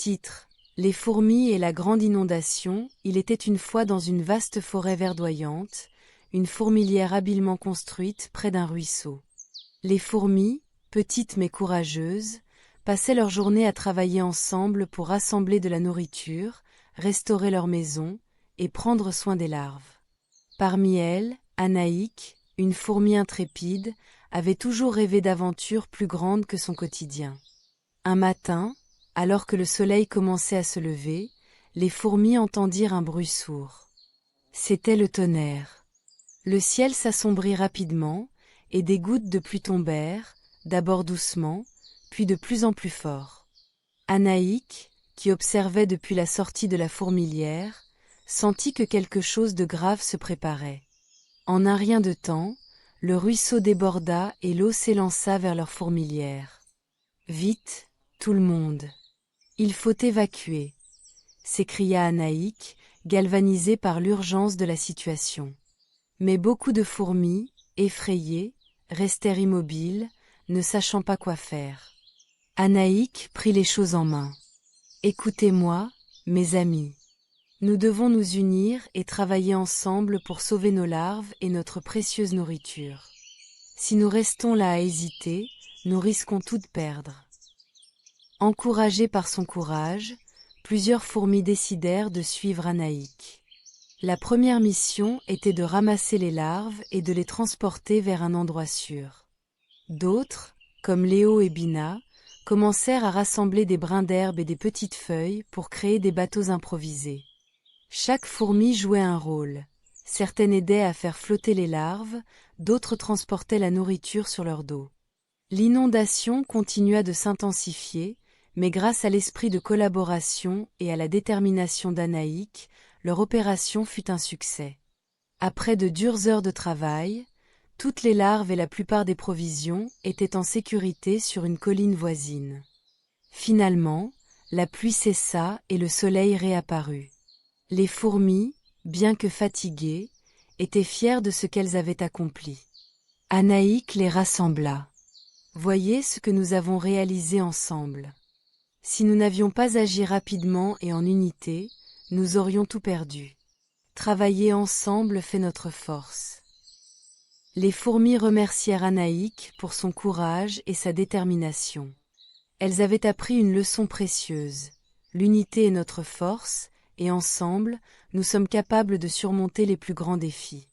Titre: Les fourmis et la grande inondation. Il était une fois dans une vaste forêt verdoyante, une fourmilière habilement construite près d'un ruisseau. Les fourmis, petites mais courageuses, passaient leur journée à travailler ensemble pour rassembler de la nourriture, restaurer leur maison et prendre soin des larves. Parmi elles, Anaïk, une fourmi intrépide, avait toujours rêvé d'aventures plus grandes que son quotidien. Un matin, alors que le soleil commençait à se lever, les fourmis entendirent un bruit sourd. C'était le tonnerre. Le ciel s'assombrit rapidement, et des gouttes de pluie tombèrent, d'abord doucement, puis de plus en plus fort. Anaïk, qui observait depuis la sortie de la fourmilière, sentit que quelque chose de grave se préparait. En un rien de temps, le ruisseau déborda et l'eau s'élança vers leur fourmilière. « Vite, tout le monde! Il faut évacuer !» s'écria Anaïk, galvanisée par l'urgence de la situation. Mais beaucoup de fourmis, effrayées, restèrent immobiles, ne sachant pas quoi faire. Anaïk prit les choses en main. « Écoutez-moi, mes amis. Nous devons nous unir et travailler ensemble pour sauver nos larves et notre précieuse nourriture. Si nous restons là à hésiter, nous risquons tout de perdre. » Encouragées par son courage, plusieurs fourmis décidèrent de suivre Anaïk. La première mission était de ramasser les larves et de les transporter vers un endroit sûr. D'autres, comme Léo et Bina, commencèrent à rassembler des brins d'herbe et des petites feuilles pour créer des bateaux improvisés. Chaque fourmi jouait un rôle. Certaines aidaient à faire flotter les larves, d'autres transportaient la nourriture sur leur dos. L'inondation continua de s'intensifier, mais grâce à l'esprit de collaboration et à la détermination d'Anaïk, leur opération fut un succès. Après de dures heures de travail, toutes les larves et la plupart des provisions étaient en sécurité sur une colline voisine. Finalement, la pluie cessa et le soleil réapparut. Les fourmis, bien que fatiguées, étaient fières de ce qu'elles avaient accompli. Anaïk les rassembla. « Voyez ce que nous avons réalisé ensemble. Si nous n'avions pas agi rapidement et en unité, nous aurions tout perdu. Travailler ensemble fait notre force. » Les fourmis remercièrent Anaïk pour son courage et sa détermination. Elles avaient appris une leçon précieuse. L'unité est notre force, et ensemble, nous sommes capables de surmonter les plus grands défis.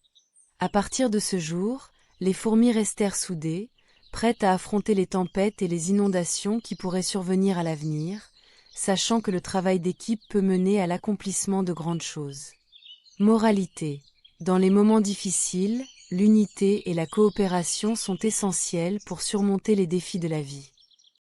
À partir de ce jour, les fourmis restèrent soudées, prêtes à affronter les tempêtes et les inondations qui pourraient survenir à l'avenir, sachant que le travail d'équipe peut mener à l'accomplissement de grandes choses. Moralité: dans les moments difficiles, l'unité et la coopération sont essentielles pour surmonter les défis de la vie.